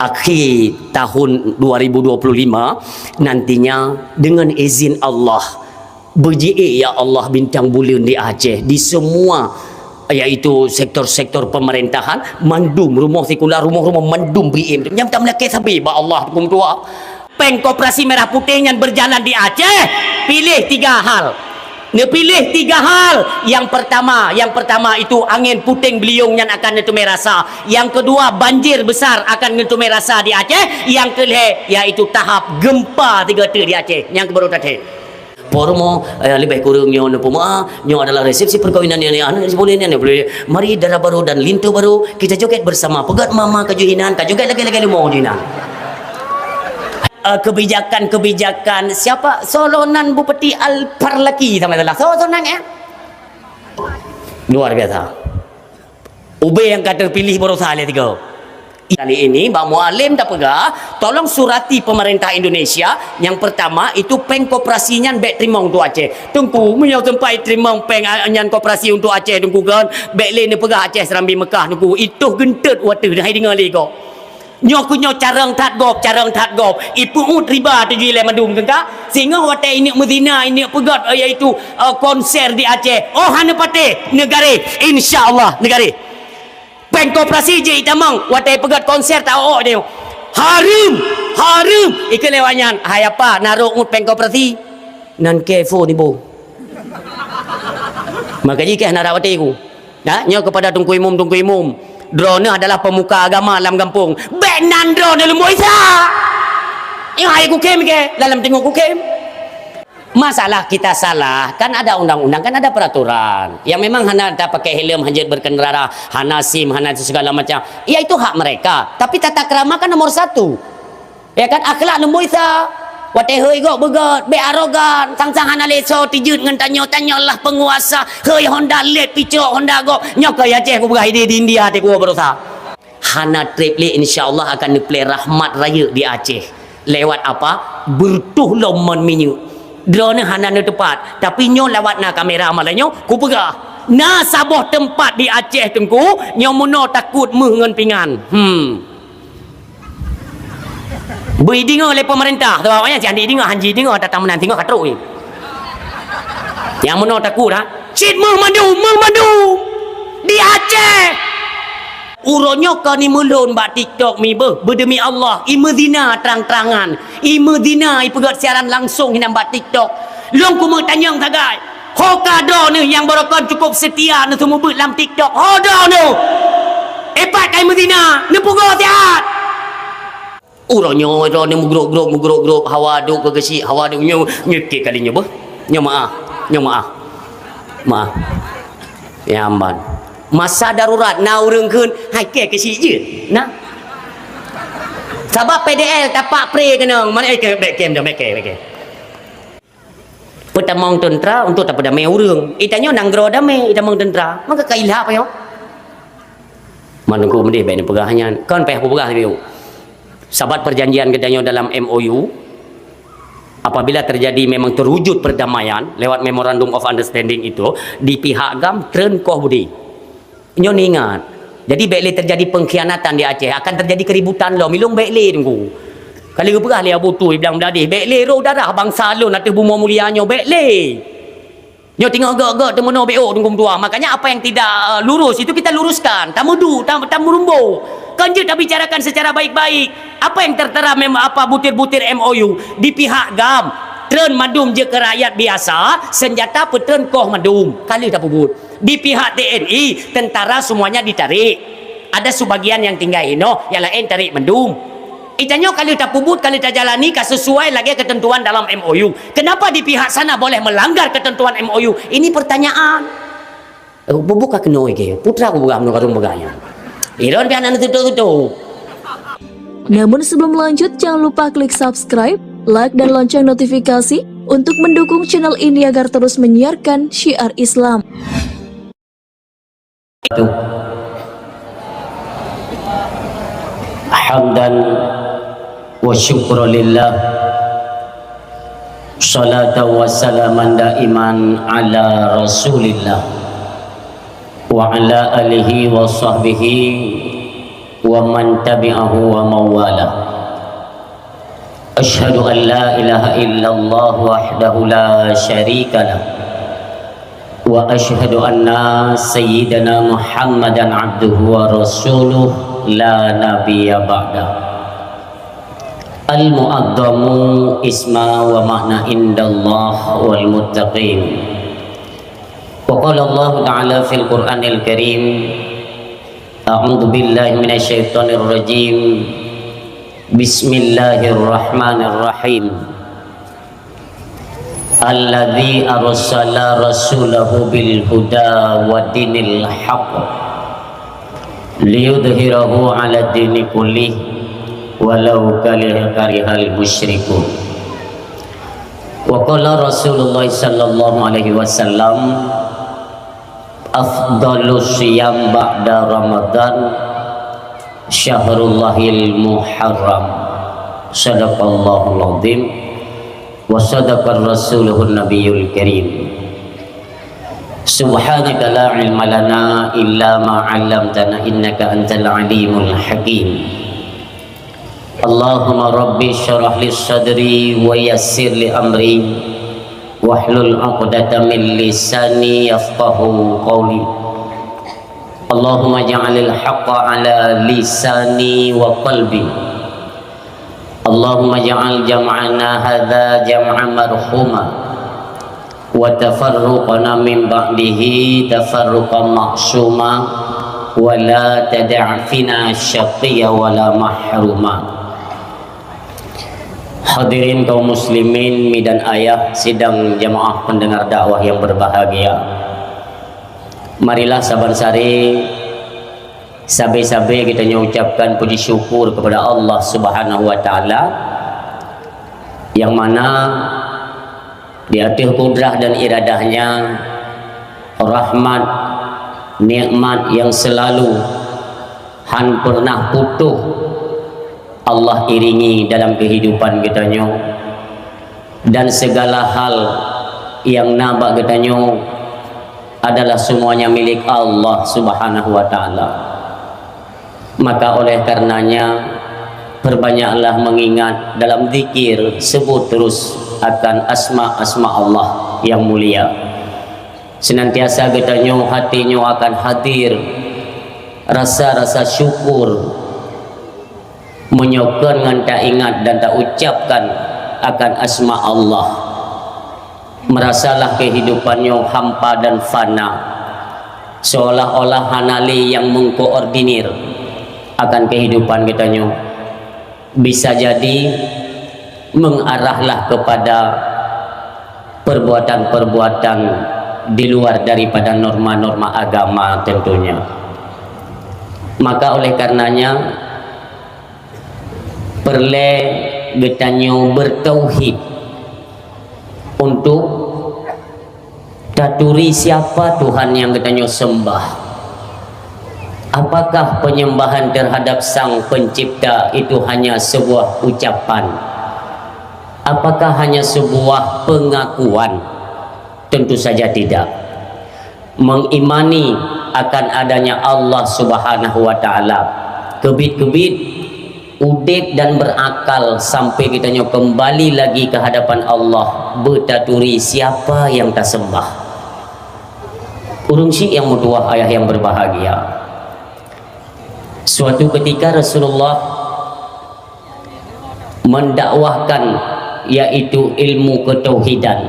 akhir tahun 2025 nantinya dengan izin Allah berji'ik ya Allah bintang bulan di Aceh di semua iaitu sektor-sektor pemerintahan mandum rumah sekular rumah-rumah mandum BM yang tak melaki sabi ba Allah hukum tua Peng Koperasi Merah Putih yang berjalan di Aceh pilih 3 hal. Dia pilih 3 hal. Yang pertama itu angin puting beliung yang akan netumai rasa. Yang kedua banjir besar akan netumai rasa di Aceh. Yang kelima iaitu tahap gempa 3 di Aceh. Yang kebaru tadi. Pormo lebih kurangnya nyo adalah resepsi perkawinan yang boleh mari darah baru dan lintu baru kita joget bersama pegat mama kejuhinan kajoget lagi mau juhinan. Kebijakan siapa solonan Bupati Al-Parlaki sama adalah solonan luar biasa ube yang kata pilih baru salah 3 kali ini Mbak Mualim tak pegah tolong surati pemerintah Indonesia yang pertama itu peng koperasinya bek trimong tu Aceh tunggu menyau tempat trimong peng anyan koperasi untuk Aceh tunggu kan bek le ni pegah Aceh Serambi Mekah tunggu itu gentet water dah dengar le kau nyok carang tat gop ipu ut riba tu jile madum tengka sehingga hotel ini Medina ini pegat iaitu konser di Aceh oh hana pate negara insyaallah negara peng koperasi je itamang hotel pegat konser tahu dia harum ikan lewanyan hai apa naruh ut peng koperasi nan kefo ni bo makanya ke nak hotel ku nah nyok kepada tungku imum drone adalah pemuka agama dalam kampung. Benan drone lu moisa. Yang hai ku kem ke dalam tengok ku kem. Masalah kita salah, kan ada undang-undang, kan ada peraturan. Yang memang hana tak pakai helm, hanjat berkendara, hana SIM, hana segala macam. Ya itu hak mereka. Tapi tata krama kan nomor 1. Ya kan akhlak lu moisa. Wate hei go begot be arogan sang-sang hana leso tijut ngan tanyo-tanyolah penguasa hei Honda let picok Honda go nyok ya Aceh ku begai di India te ku berusaha hana trip le insyaallah akan diplay rahmat raya di Aceh lewat apa bertuh lomon minyu drone hana ne tepat tapi nyo lewat na kamera malanyo ku pegah na saboh tempat di Aceh tengku nyo mono takut meh ngan pingan beri dengar oleh pemerintah tu awaknya jangan dengar hanji dengar datang menanti tengok katruk ni yang mana takut cit mengmandu di Aceh uronyo ka ni melon bak TikTok mi berdemi Allah imedina terang-terangan imedina ipegat siaran langsung hinam bak TikTok long ku tanyang tagai hokado ni yang berokon cukup setia ni semua bet dalam TikTok hodo ni epat kai medina ni pugo tiat uronyo mugrok hawa duk kegesi hawa duk nyekek kalinya bah nyo maaf ya amban masa darurat na urengkeun hai ke kesi je nah sebab PDL tapak pre kena mana back game pertamang tentera untuk tak pada mai urang itanyo nanggro damai itamang tentera maka kailah apa yo manungku mendih baik ni pegahnya kan peh pegah dia sahabat perjanjian katanya dalam MOU apabila terjadi memang terwujud perdamaian lewat memorandum of understanding itu di pihak gam tren koh budi nyo ingat jadi bekle terjadi pengkhianatan di Aceh akan terjadi keributan lo milung bekle tunggu kali ke perah le abu tu bilang beladih bekle ro darah bangsa lo nak buma mulianyo bekle nyo tengok gak temono BO tunggu tua makanya apa yang tidak lurus itu kita luruskan tamudu tamurumbo kan je dah bicarakan secara baik-baik apa yang tertera apa butir-butir MOU di pihak GAM tren madum je ke rakyat biasa senjata petren koh madum kali tak pubut di pihak TNI tentara semuanya ditarik ada sebagian yang tinggal yang lain tarik madum itanyo kali tak pubut kali tak jalani sesuai lagi ketentuan dalam MOU kenapa di pihak sana boleh melanggar ketentuan MOU ini pertanyaan buka kenoi ke putra aku buka menurut beganya Iron pianan tutup. Namun sebelum lanjut, jangan lupa klik subscribe, like, dan lonceng notifikasi untuk mendukung channel ini agar terus menyiarkan syiar Islam. Hamdan wa syukra lillah salatan wa salaman daiman ala rasulillah wa ala alihi wa sahbihi wa man tabi'ahu wa mawala. Asyhadu an la ilaha illallah wahdahu la syarika lah wa asyhadu anna sayyidana Muhammadan abduhu wa rasuluh la nabiyya ba'da. Al-mu'addamu isma wa makna indallah wal muttaqin. Wa qala Allah ta'ala fil Qur'anil Karim, a'udzu billahi minasyaitonir rajim. Bismillahirrahmanirrahim. Alladzi arsala rasulahu bil huda wa dinil haqq liyudhhirahu 'ala dini kullih walau karihal musyrikun. Wa qala Rasulullah sallallahu alaihi wasallam, afdalus siyam ba'da Ramadan Syahrullahil Muharram. Sadaqallahul azim wa sadaqar rasuluhun nabiyul karim. Subhanaka la ilma lana illa ma 'allamtana innaka antal alimul hakim. Allahumma rabbi syrah li sadri wa yassir li amri wahlul 'uqdatam min lisani yafqahu qawli. Allahumma ja'alil haqqa ala lisani wa qalbi. Allahumma ja'al jam'ana hadha jam'an marhuma wa tafarruqana min ba'dihi tafarruqan ma'suma wa la tada' fina syaqiyya wa la mahruma. Hadirin kaum muslimin, mi dan ayah, sidang jamaah pendengar dakwah yang berbahagia. Marilah saban-sari sabe-sabe kita ucapkan puji syukur kepada Allah Subhanahu wa taala, yang mana di akhir kudrah dan iradahnya, rahmat nikmat yang selalu han pernah putuh Allah iringi dalam kehidupan kita dan segala hal yang nabak kita adalah semuanya milik Allah Subhanahu wa taala. Maka oleh karenanya perbanyaklah mengingat dalam zikir, sebut terus akan asma-asma Allah yang mulia. Senantiasa kita hatinya akan hadir rasa-rasa syukur, menyokong dengan tak ingat dan tak ucapkan akan asma Allah. Merasalah kehidupannya hampa dan fana, seolah-olah hanali yang mengkoordinir akan kehidupan kita. Bisa jadi mengarahlah kepada perbuatan-perbuatan di luar daripada norma-norma agama tentunya. Maka oleh karenanya perle getanyo bertauhid untuk taturi siapa Tuhan yang getanyo sembah. Apakah penyembahan terhadap Sang Pencipta itu hanya sebuah ucapan? Apakah hanya sebuah pengakuan? Tentu saja tidak. Mengimani akan adanya Allah Subhanahu wa taala, kebit-kebit udip dan berakal sampai kita kembali lagi ke hadapan Allah, bertaturi siapa yang tak sembah. Urung syik yang mutuah ayah yang berbahagia. Suatu ketika Rasulullah mendakwahkan yaitu ilmu ketauhidan,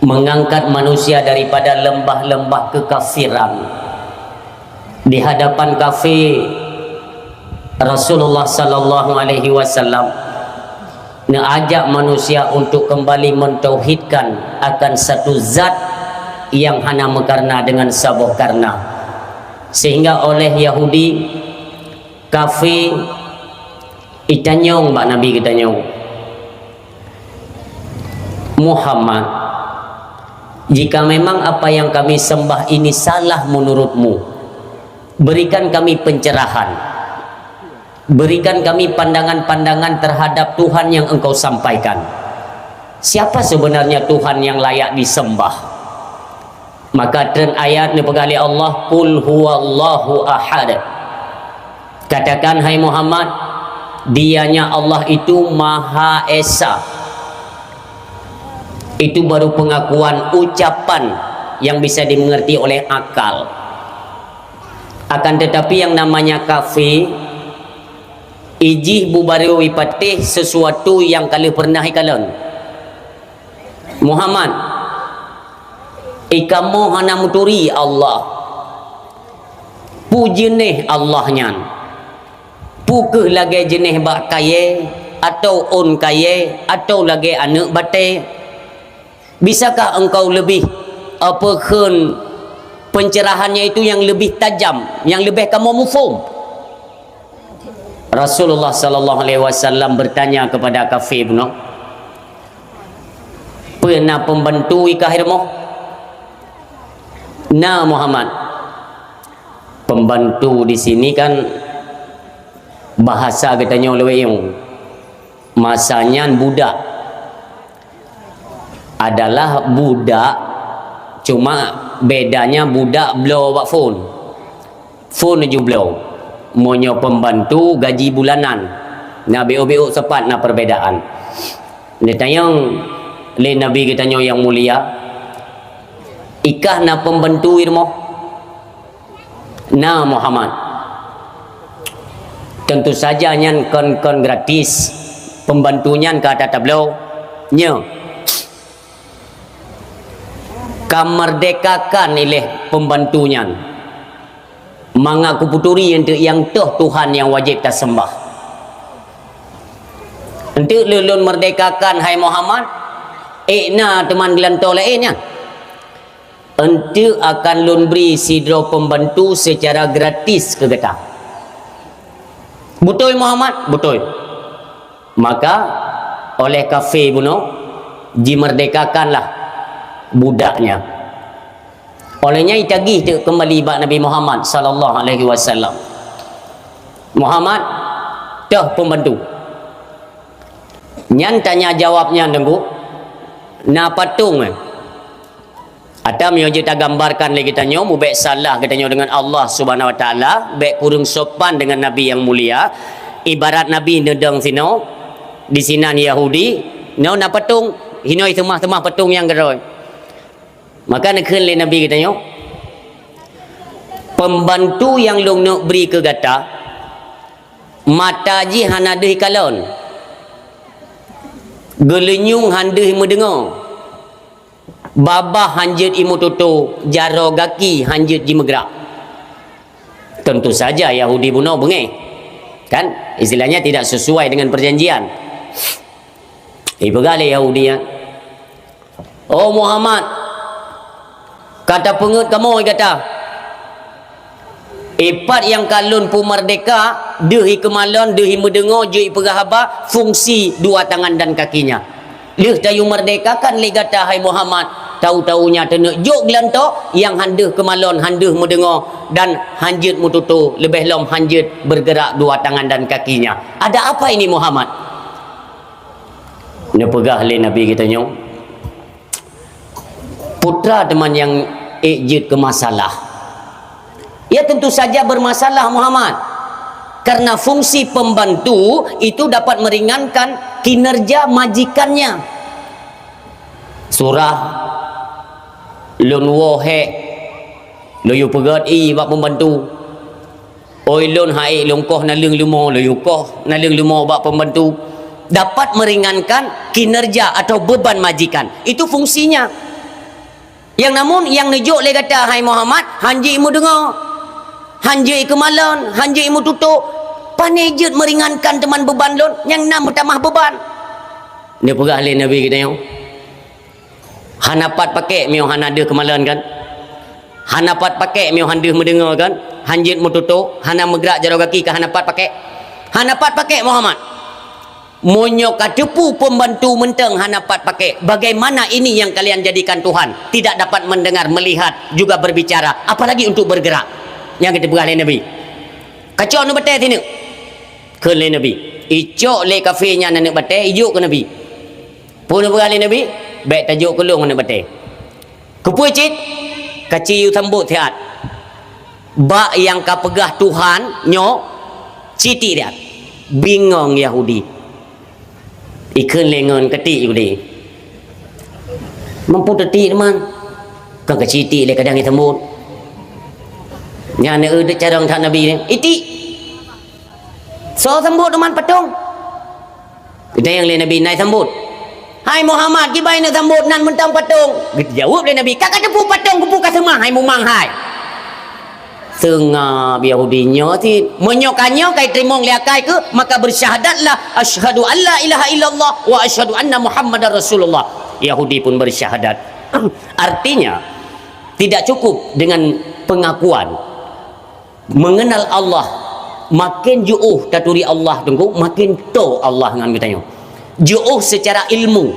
mengangkat manusia daripada lembah-lembah kekafiran. Di hadapan kafir, Rasulullah sallallahu alaihi wasallam mengajak manusia untuk kembali mentauhidkan akan satu zat yang hana mekarna dengan sabuh karna, sehingga oleh Yahudi kafir itanyong mbak Nabi kita Muhammad, jika memang apa yang kami sembah ini salah menurutmu, berikan kami pencerahan. Berikan kami pandangan-pandangan terhadap Tuhan yang engkau sampaikan. Siapa sebenarnya Tuhan yang layak disembah? Maka dan ayat ni pegali Allah, qul huwallahu ahad. Katakan hai Muhammad, dianya Allah itu Maha Esa. Itu baru pengakuan ucapan yang bisa dimengerti oleh akal. Akan tetapi yang namanya kafir, ijih bubariu ipatih sesuatu yang kali pernah ikalan. Muhammad, ikamu hana muturi Allah. Pu jenih Allahnya. Pu lagi jenih bak kaye atau on kaye atau lagi anak bate. Bisakah engkau lebih apakah pencerahannya itu yang lebih tajam, yang lebih kamu mufhum? Rasulullah sallallahu alaihi wasallam bertanya kepada kafir no, pernah pembantu ikahirmu? Nah Muhammad, pembantu di sini kan bahasa katanya oleh yang masanya budak adalah budak, cuma bedanya budak blow buat phone je blow, monyo pembantu gaji bulanan. Nah beo sepat na perbedaan. Dia tanya le Nabi kita yang mulia, ikah na pembantu irmo? Nah Muhammad, tentu saja nyan kon gratis pembantunya kata tablo nya kamerdekakan oleh pembantunya mengaku puturi yang tuh Tuhan yang wajib kita sembah. Untuk lulun merdekakan hai Muhammad, na teman gelanto lainnya untuk akan lun beri sidro pembantu secara gratis ke kita. Betul Muhammad? Betul. Maka oleh kafir bunuh dimerdekakanlah budaknya. Olehnya itagih tu kembali bak Nabi Muhammad sallallahu alaihi wasallam. Muhammad, dah pembantu. Nyan tanya jawabnya tengku. Na patung atau mio kita gambarkan lagi tanya mu baik salah katanya dengan Allah Subhanahu wa taala, baik kurang sopan dengan Nabi yang mulia. Ibarat Nabi nedang sino di sinan Yahudi, no na patung, hinoi temah-temah patung yang geroi. Maka nak le Nabi katanya, pembantu yang long nak beri ke gata, mata ji hana deh kalon, gelenyung handeh mendengar. Babah hanjut imu tutu, jaro gaki hanjut ji megrak. Tentu saja Yahudi bunuh bengih, kan? Istilahnya tidak sesuai dengan perjanjian. Ibegale Yahudi ya. Oh Muhammad, kata pengut kamu kata, ipat yang kalun pu merdeka, dehi kemalon, dehi mendengar, jui perahaba, fungsi dua tangan dan kakinya. Lih tayu merdeka kan li kata hai Muhammad, tahu-tahunya tenek jok gelanto yang handeh kemalon, handeh mendengar dan hanjut mututu, lebih lom hanjut bergerak dua tangan dan kakinya. Ada apa ini Muhammad? Dia pegah le Nabi kita nyong. Putra teman yang ejit ke masalah. Ya tentu saja bermasalah Muhammad. Karena fungsi pembantu itu dapat meringankan kinerja majikannya. Surah lun wohe loyu pegat bak pembantu. Oi lun hai longkoh na leung lumo loyu koh na leung lumo bak pembantu. Dapat meringankan kinerja atau beban majikan. Itu fungsinya. Yang namun yang nejuk le kata hai Muhammad, hanji imu dengar, hanji kemalon, hanji imu tutup. Panejut meringankan teman beban lon, yang nam bertambah beban. Dia pegah le Nabi kita yang hanapat pakai miu hanade kemalan kan, hanapat pakai miu handeh mendengar kan, hanjit mututu, hana megrak jaro kaki ke hanapat pakai Muhammad. Monyok kadepu pembantu menteng hanapat pakai. Bagaimana ini yang kalian jadikan Tuhan? Tidak dapat mendengar, melihat, juga berbicara, apalagi untuk bergerak. Yang kita pegah le Nabi. Kacau nu betul sini. Ke le Nabi. Icok le kafirnya nak betul, ijuk ke Nabi. Pun pegah le Nabi, baik tajuk kelung nak betul. Kepui cit, kaci yu sambut sihat. Bak yang ka pegah Tuhan, nyok, Citi dia. Bingung Yahudi. Ikan lengan ketik Yahudi. Mampu tetik teman. Kan ke citi dia kadang sambut. Yang ada cara tak Nabi ni. Iti. So sambut teman patung. Kita yang lain Nabi naik sambut. Hai Muhammad, kibai nak sambut nan mentang patung. Kita jawab oleh Nabi, kakak tepu patung kupu ka semang hai mumang hai. Tengah Yahudinya ti menyokannya kai terima liakai ke maka bersyahadatlah asyhadu alla ilaha illallah wa asyhadu anna muhammadar rasulullah. Yahudi pun bersyahadat. Artinya tidak cukup dengan pengakuan mengenal Allah, makin jauh taturi Allah tunggu makin tahu Allah dengan katanya. Jauh secara ilmu,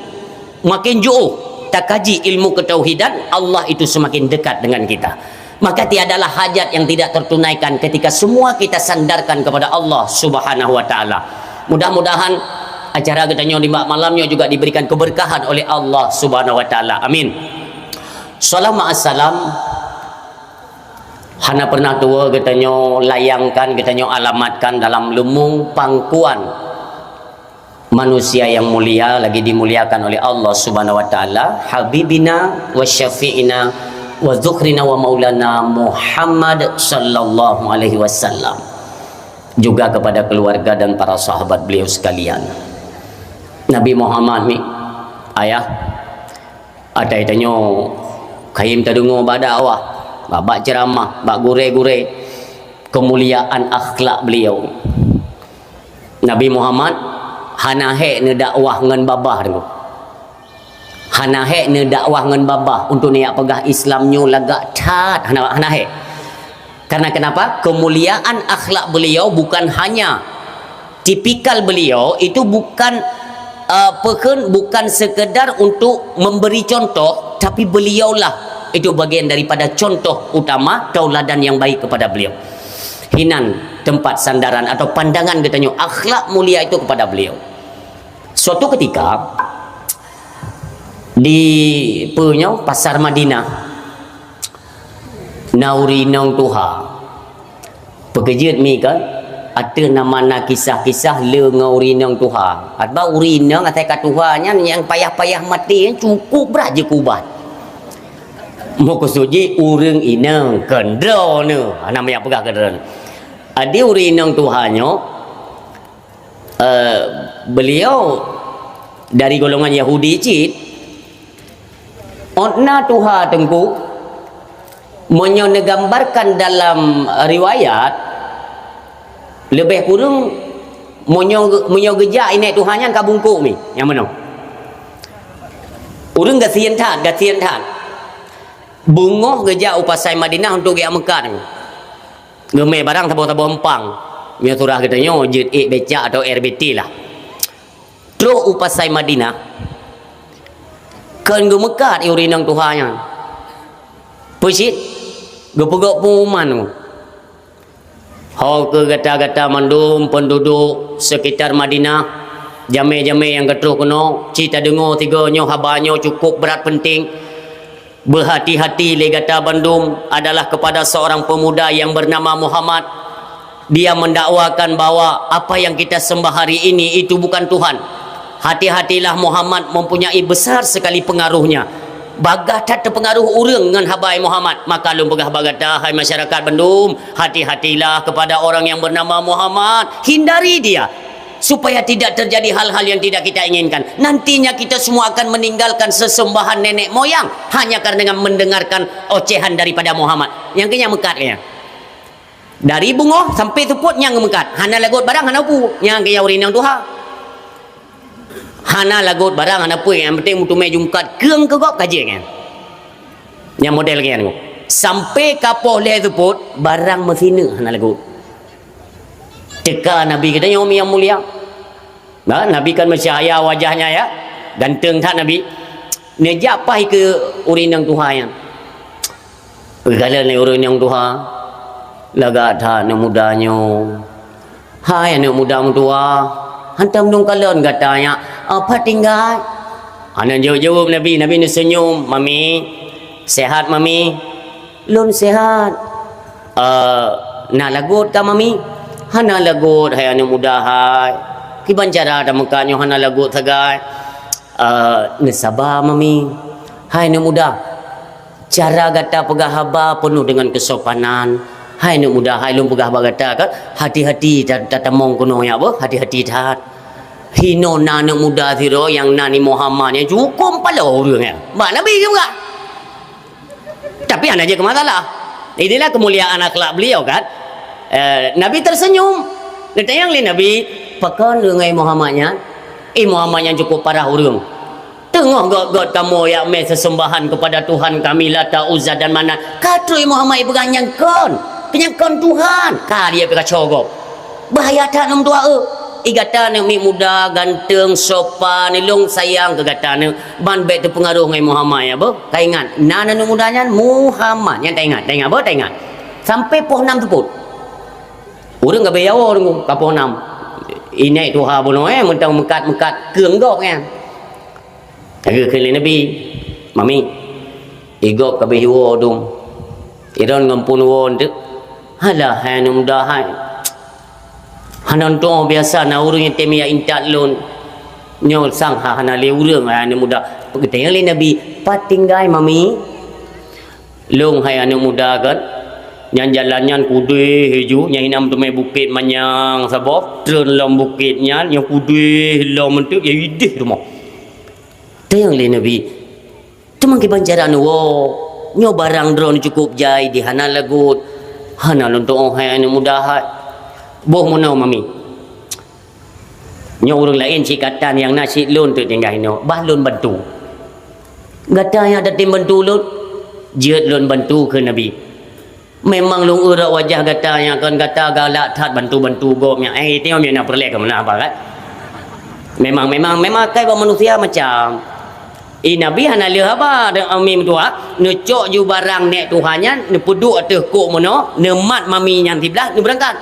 makin jauh tak kaji ilmu ketauhidan, Allah itu semakin dekat dengan kita. Maka tiadalah hajat yang tidak tertunaikan ketika semua kita sandarkan kepada Allah Subhanahu wa taala. Mudah-mudahan acara katanya di malamnya juga diberikan keberkahan oleh Allah Subhanahu wa taala. Amin. Salam assalam. Hana pernah tua katanya layangkan, katanya alamatkan dalam lumung pangkuan manusia yang mulia lagi dimuliakan oleh Allah Subhanahu wa taala, habibina wa syafi'ina wa dzukhrina wa maulana Muhammad sallallahu alaihi wasallam. Juga kepada keluarga dan para sahabat beliau sekalian. Nabi Muhammad ni ayah ada tanya kaim tadungo bada awah bak ceramah bak gure-gure kemuliaan akhlak beliau. Nabi Muhammad hanahe ne dakwah ngan babah tu. Hanahe ne dakwah ngan babah untuk niat pegah Islamnya lagak tat hanahe. Karena kenapa? Kemuliaan akhlak beliau bukan hanya tipikal beliau itu bukan bukan sekedar untuk memberi contoh, tapi beliaulah itu bagian daripada contoh utama tauladan yang baik kepada beliau. Hinan tempat sandaran atau pandangan katanya akhlak mulia itu kepada beliau. Suatu ketika di pasar Madinah nauri nong tuha pekerjaan mi kan ada nama kisah-kisah le ngauri nong tuha atau uri nong atai katuhanya yang payah-payah mati cukup berat je kubat mau kesuji urang inang kendra ne nama yang pegah kendra ada uri nong tuhanyo beliau dari golongan Yahudi cit Otna tuha tengku menyonegambarkan dalam riwayat lebih kurang monyo gejak ini tuhannya kabungku ni yang mana urang gasian tan bungoh gejak upasai Madinah untuk dia Mekah ni gemeh barang tabo-tabo empang nya surah katanya jid becak atau RBT lah terus upasai Madinah kan ge Mekah urinang tuhannya pusit ge pegok pengumuman tu hau ke gata-gata mandum penduduk sekitar Madinah jame-jame yang ketruh kena cita dengar tiganya habanyo cukup berat penting berhati-hati le gata bandum adalah kepada seorang pemuda yang bernama Muhammad. Dia mendakwakan bahawa apa yang kita sembah hari ini itu bukan Tuhan. Hati-hatilah, Muhammad mempunyai besar sekali pengaruhnya. Bagah tak terpengaruh orang dengan habai Muhammad. Maka lu pegah bagata, hai masyarakat Bandung, hati-hatilah kepada orang yang bernama Muhammad. Hindari dia supaya tidak terjadi hal-hal yang tidak kita inginkan. Nantinya kita semua akan meninggalkan sesembahan nenek moyang hanya karena mendengarkan ocehan daripada Muhammad. Yang kenyang mekat kayaknya. Dari bungo sampai tuput yang mekat. Hana lagut barang hana pu. Yang kaya urinang tuha. Hana lagut barang hana pu. Yang penting mutu mai jungkat keung kegop kajian. Yang model kaya ni. Sampai kapoh leh tuput barang mesina hana lagut. Teka Nabi kita yang mulia. Nah, Nabi kan bercahaya wajahnya ya. Ganteng tak Nabi. Ni japah ke urinang tuha yang. Kalau ni urinang tuha laga tha ne mudanya hai anak muda tua hantam dong kalian katanya apa tinggal anak jawab Nabi ni senyum mami sehat mami lun sehat nak lagut ka mami hana lagut hai anu muda hai kiban cara ada mekanya hana lagut sagai ne sabar mami hai anu muda cara gata pegah haba penuh dengan kesopanan hai anu muda hai lum pegah haba gata kan hati-hati tatamong kuno ya apa hati-hati tat hino na anu muda thiro yang nani Muhammad yang cukup pala orang ya mak nabi ke enggak tapi hanya aja ke masalah inilah kemuliaan akhlak beliau kan Nabi tersenyum ditanya oleh Nabi pakan dengan Muhammadnya Muhammad yang cukup parah urung tengah god kamu yang me sesembahan kepada Tuhan kami Lata Uzza dan Manat katui Muhammad pegang nyangkon Tuhan ka dia pegang cogok bahaya tak nom tua igata ni muda ganteng sopan ilung sayang ke gata ni ban bet tu pengaruh dengan Muhammad ya bo tak ingat nana nu mudanya Muhammad yang tak ingat bo tak ingat sampai poh 6 teput orang gak bayar orang kapoh 6 ini tu ha bono mentang mekat keung gok kan ke Nabi mami igok ka behiwo dum iron ngampun won tu halah hanum dah hai hanan to biasa na urang yang temia intat lon nyol sang ha hana le urang anu muda pegeteng le Nabi patinggai mami long hai anu muda kan yang jalannya kude hiju yang hinam tu mai bukit manyang sabok tren lom bukitnya yang kude lom mentuk ya idih rumah tayang le Nabi temang ke banjaran wo nyo barang drone cukup jai di hana lagut hana lon to hai anu muda hai boh monau mami nyo urang lain cikatan yang nasi lon tu tinggal ino bah lon bantu gata yang ada tim bantu lon jeut lon bantu ke Nabi memang long urat wajah gata yang kan gata galak tat bantu-bantu gopnya tengok dia nak perlek ke mana apa kan memang kai manusia macam Nabi hana le apa de amim tua ne cok ju barang nek Tuhannya ne puduk atas kok mono ne mat mami yang tiblah ne berangkat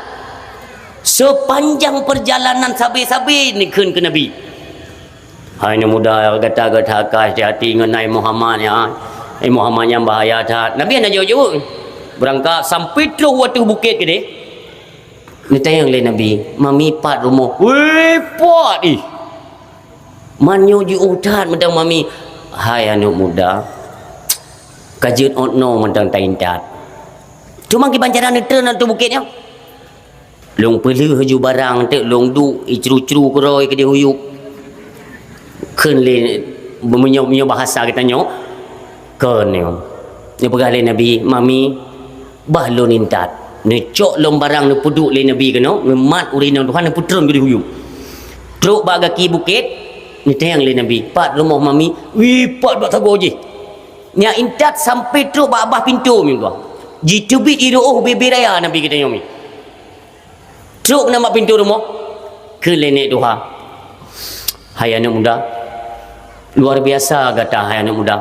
sepanjang perjalanan sabi-sabi ni keun ke Nabi hai ne muda gata kai hati ngenai Muhammad ya Muhammad yang bahaya tat Nabi hana jauh-jauh berangkat sampai terus waktu bukit ke dia ni tayang le Nabi mami pat rumah weh pot manyo ju utat mentang mami hai anak muda kajut otno mentang taintat cuma ki bancaran ni turn tu bukitnya long pelu haju barang tek long du icru-cru keroi ke dia huyuk keun le menyo bahasa kita nyo keun ni pegah le Nabi mami bah lo nintat ne cok lom barang ne puduk le Nabi keno ne mat urina Tuhan ne putron gede huyu truk bagaki bukit ne tayang le Nabi pat rumah mami wi pat bak tago je nya intat sampai truk abah pintu mi gua jitubit iroh bebe raya Nabi kita yomi truk nama pintu rumah ke le nek Tuhan hai anak muda luar biasa kata hai anak muda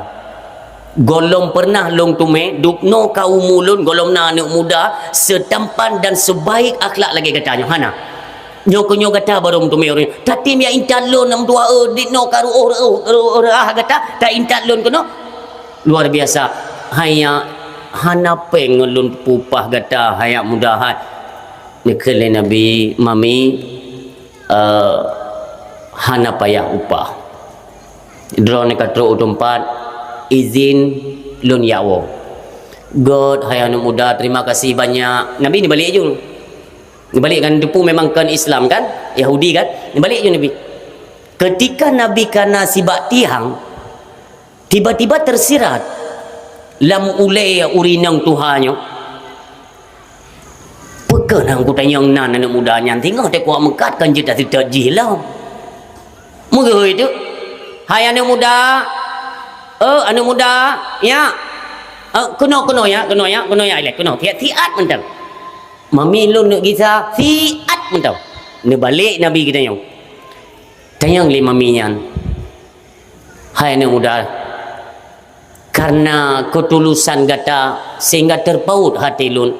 golong pernah long tume dukno kaum mulun golong na anak muda setampan dan sebaik akhlak lagi katanya hana nyo kata barom tume orang tatim ya intan lon nam dua dikno karu kata ta intan lon kono luar biasa hanya hana pengelun pupah kata hayak muda hat nekele Nabi mami hana payah upah drone katro utumpat izin lun yawo God hai anak muda terima kasih banyak Nabi ni balik je ni balik kan depu memang kan Islam kan Yahudi kan ni balik je Nabi ketika Nabi kana sibak tiang tiba-tiba tersirat lam ulai urinang Tuhannya pekenang ku tanyang nan anak muda nyan tinggal te kuat mekat kan je dah tidak jilau mengoi tu hai anak muda anu muda ya kuno ya lek kuno tiat mentang mami lun nak gisa tiat mentang ni balik Nabi kita yang tayang le mami nyan hai anu muda karena ketulusan gata sehingga terpaut hati lun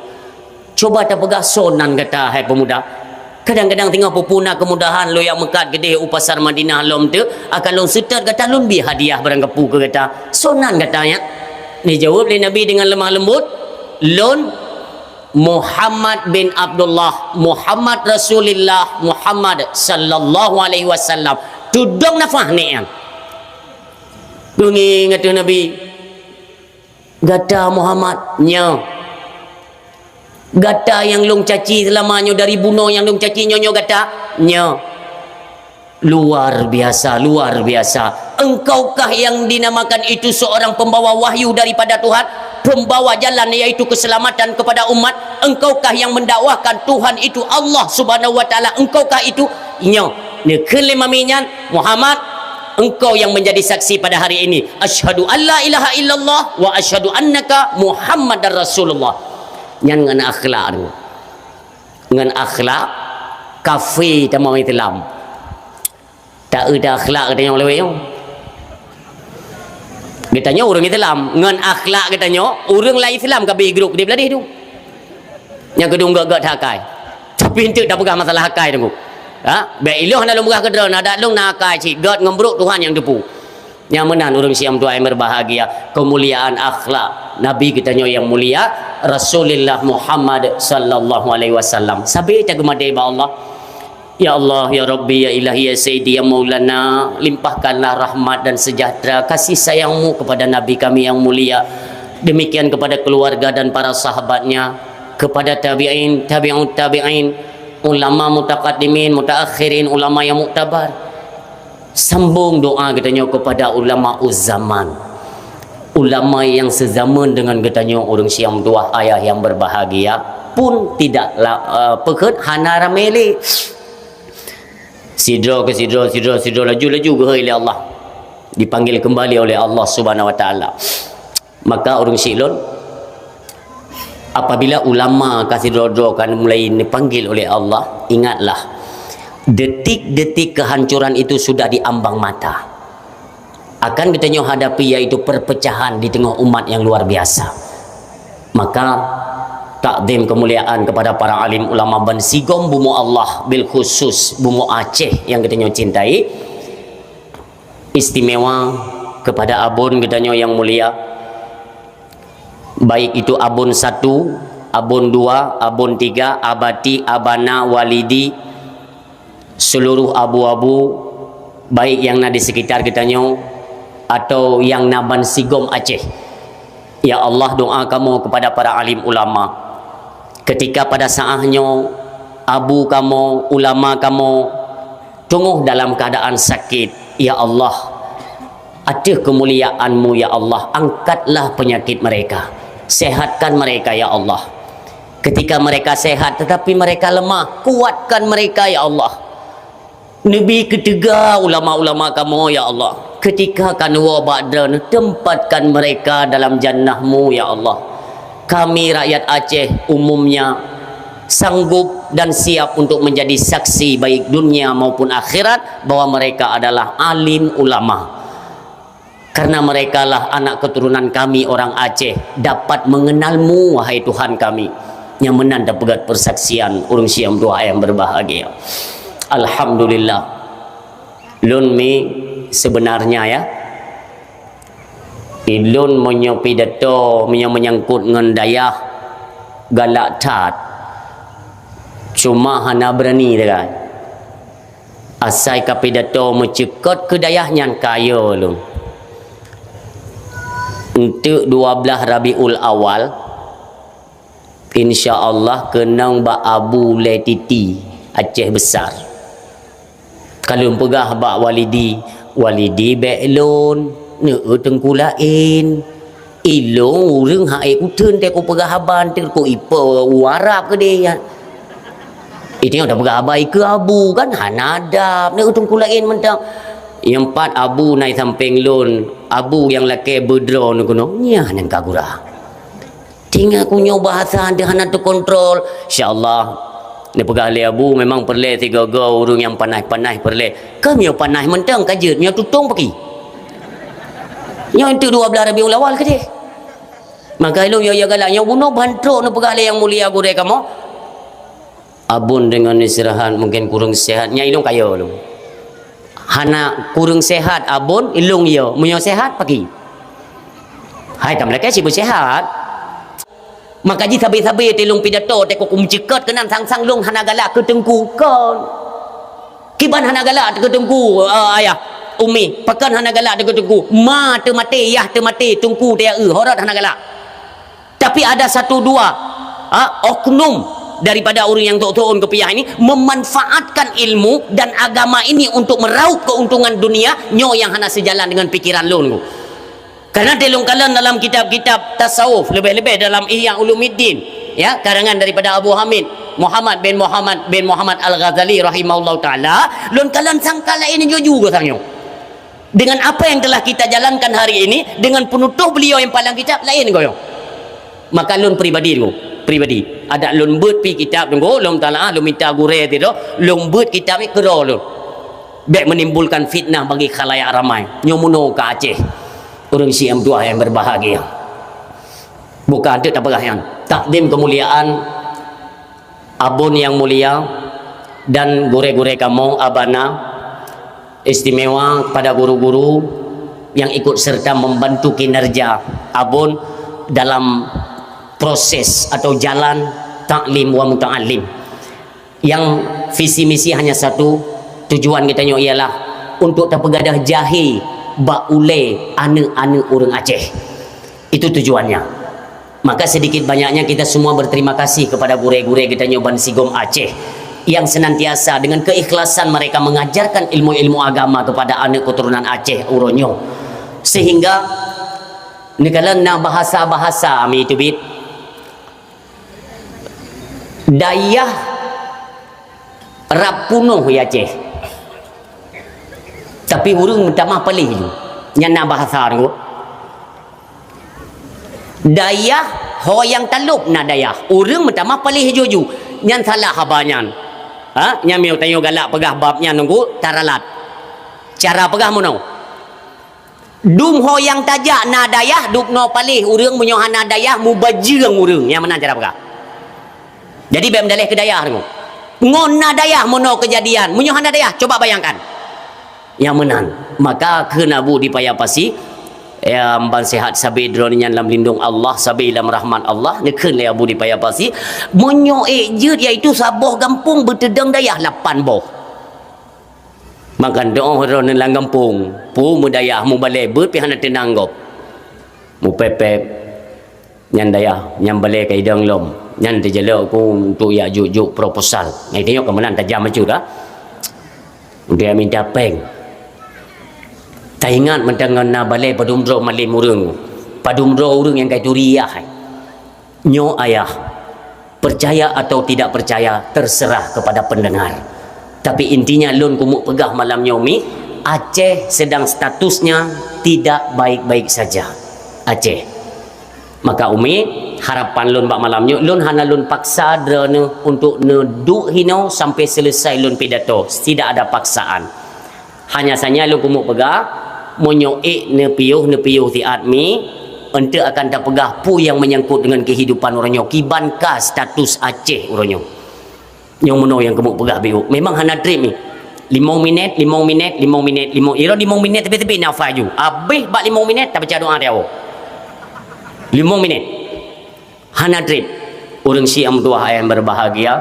coba tak pegah sonan gata hai pemuda kadang-kadang tengok pupuna kemudahan lo yang mekat gede upasar Madinah lom tu akan lom setar kata lom bi hadiah barang kepu ke kata sonan katanya ni jawab le Nabi dengan lemah lembut lon Muhammad bin Abdullah, Muhammad Rasulullah, Muhammad sallallahu alaihi wasallam. Tudong nafah ni yang. Dungi ngatu Nabi. Gata Muhammad nya. Gata yang long caci selamanya dari bunuh yang long caci nyonyo gata nya. Luar biasa, luar biasa. Engkaukah yang dinamakan itu seorang pembawa wahyu daripada Tuhan, pembawa jalan yaitu keselamatan kepada umat? Engkaukah yang mendakwahkan Tuhan itu Allah Subhanahu wa taala? Engkaukah itu? Nya. Ni kelima minyan Muhammad, engkau yang menjadi saksi pada hari ini. Asyhadu an la ilaha illallah wa asyhadu annaka Muhammadar Rasulullah. Nyan ngan akhlak tu. Ngan akhlak kafe tamam Islam. Tak ada akhlak katanya oleh wayang. Katanya orang Islam ngan akhlak katanya orang lain Islam kabeh grup dia beladih tu. Yang kedua enggak hakai. Tapi ente dah pegang masalah hakai tu. Ha, baik iluh nak lumrah kedra nak dak long nak hakai cik god ngembruk Tuhan yang depu. Yang menan orang siam tu yang berbahagia, kemuliaan akhlak Nabi katanya yang mulia Rasulullah Muhammad sallallahu alaihi wasallam. Sabi tak gemadai ba Allah. Ya Allah, ya Rabbi, ya Ilahi, ya Sayyidi, ya Maulana, limpahkanlah rahmat dan sejahtera kasih sayangmu kepada Nabi kami yang mulia. Demikian kepada keluarga dan para sahabatnya, kepada tabi'in, tabi'ut tabi'in, ulama mutaqaddimin, mutaakhirin, ulama yang muktabar. Sambung doa katanya kepada ulama uzzaman, ulama yang sezaman dengan katanya orang Syiam tua ayah yang berbahagia pun tidak pekut hana ramele. Sidra ke sidra laju ke oleh Allah, dipanggil kembali oleh Allah Subhanahu wa taala. Maka orang Syilon apabila ulama kasih sidra kan mulai dipanggil oleh Allah, ingatlah detik-detik kehancuran itu sudah diambang mata. Akan kita hadapi yaitu perpecahan di tengah umat yang luar biasa. Maka takdim kemuliaan kepada para alim ulama ban sigom bumu Allah, bil khusus bumu Aceh yang kita cintai, istimewa kepada abun kita yang mulia, baik itu abun 1, abun 2, abun 3, abati, abana, walidi, seluruh abu-abu baik yang ada di sekitar kita atau yang naban sigom Aceh. Ya Allah, doa kamu kepada para alim ulama ketika pada saatnya abu kamu, ulama kamu tunggu dalam keadaan sakit. Ya Allah, ada kemuliaan-Mu ya Allah, angkatlah penyakit mereka, sehatkan mereka ya Allah. Ketika mereka sehat tetapi mereka lemah, kuatkan mereka ya Allah. Nabi ketiga ulama-ulama kamu ya Allah, ketika kanwa ba'dan tempatkan mereka dalam jannah-Mu ya Allah. Kami rakyat Aceh umumnya sanggup dan siap untuk menjadi saksi baik dunia maupun akhirat bahwa mereka adalah alim ulama. Karena mereka lah anak keturunan kami orang Aceh dapat mengenal-Mu wahai Tuhan kami. Yang menanda pegat persaksian urung Syiam doa yang berbahagia. Alhamdulillah. Lun mi sebenarnya ya, ilun menyopi dato menyangkut dengan dayah galak tat, cuma hana berani dengan asai kapidato mencekot ke dayahnya kaya lu untuk 12 Rabiul Awal insya-Allah kenang ba Abu Letiti Aceh besar. Kalau pegah ba walidi be'lun ne tengkulain ilong urang hae ku teun te ku pegah haban te ku ipa warap ke dia itu dah pegah abai ke abu kan hanadap ne tengkulain mentang yang 4 abu naik samping lun abu yang laki bedro ne kuno nya nan kagura tinggal ku nyoba bahasa dia hana tu kontrol insyaallah ne pegah le abu memang perle 3 urang yang panai-panai perle kami panai mentang kajut nya tutung pergi yang itu 12 Rabiul Awal ke dia. Maka lu ya galak yang bunuh bantruk nu pegale yang mulia gure kamu. Abun dengan istirahat mungkin kurang sehat. Nya ilung kaya lu. Hana kurang sehat abun ilung ya. Munyo sehat pagi. Hai tam leke si bersehat. Maka ji sabi-sabi telung pidato te ko kumciket kenan sang-sang long hanagala ke tengku kon. Kiban hanagala ke tengku ayah umi pakan hanagala ke tengku ma te mati yah te mati tengku dia horat hanagala. Tapi ada satu dua oknum daripada orang yang tok-tokon kepiah ini memanfaatkan ilmu dan agama ini untuk meraup keuntungan dunia nyo yang hana sejalan dengan pikiran lon ku. Karena telungkalan dalam kitab-kitab tasawuf, lebih-lebih dalam Ihya Ulumuddin, ya, karangan daripada Abu Hamid Muhammad bin Muhammad Al-Ghazali rahimahullah taala, lungkalan sangkala ini juga sangyo. Dengan apa yang telah kita jalankan hari ini, dengan penutup beliau yang palang kitab lain goyo. Maka lun pribadi ada lun beut pi kitab tunggu lum taala lum minta gure tu lum beut kitab ni kero lun. Baik menimbulkan fitnah bagi khalayak ramai. Nyomuno ka Aceh. Orang Syiah tua yang berbahagia. Bukan itu tak yang takdim kemuliaan abun yang mulia dan gure-gure kamu abana istimewa kepada guru-guru yang ikut serta membantu kinerja abun dalam proses atau jalan taklim wa muta'allim yang visi misi hanya satu, tujuan kita ialah untuk terpegadah jahi baule ane-ane orang Aceh. Itu tujuannya. Maka sedikit banyaknya kita semua berterima kasih kepada gure-gure kita nyoban Sigom Aceh yang senantiasa dengan keikhlasan mereka mengajarkan ilmu-ilmu agama kepada anak keturunan Aceh uronyo. Sehingga nekalana bahasa-bahasa ami itu bit dayah rapunuh ya Aceh. Tapi urung tamah pelih tu nyana bahasa tu dayah ho yang talup na dayah urung tamah pelih juju nyan salah habanyan nyamil tayo galak pegah babnya nunggu taralat cara pegah mono dum ho yang tajak na dayah duk no pelih urung munyohan na dayah mubajirang urung yang mana cara pegah jadi bem dalih ke dayah tu ngon na dayah mono kejadian munyohan na dayah coba bayangkan yang menan. Maka kena bu dipayapasi ya ban sehat sabi dronian dalam lindung Allah sabi dalam rahmat Allah ne kena bu dipayapasi monyo je iaitu saboh gampung betedang dayah 8 boh makan doa ron dalam gampung pu mudayah mu balai bet pi hana tenang gop mu pepep nyan dayah nyam balai kai dang lom nyan terjelak ku untuk ya jujuk proposal ngai tengok kemenan tajam macu dah dia minta peng tak ingat mendengar na balai padumro malim urang padumro urang yang kai turiah nyo ayah percaya atau tidak percaya terserah kepada pendengar tapi intinya lun kumuk pegah malam nyomi Aceh sedang statusnya tidak baik-baik saja Aceh. Maka umi harapan lun bak malam nyo lun hana lun paksa drone untuk neduk hino sampai selesai lun pidato, tidak ada paksaan. Hanya saja lun kumuk pegah monyoik ne piuh ti admi ente akan tak pegah pu yang menyangkut dengan kehidupan orangnya kiban ka status Aceh orangnya yang mono yang kumuk pegah biu memang hana trip ni 5 minit ira 5 minit tepi-tepi nafaju habis bak 5 minit tak baca doa dia 5 minit hana trip orang Syiah tua yang berbahagia.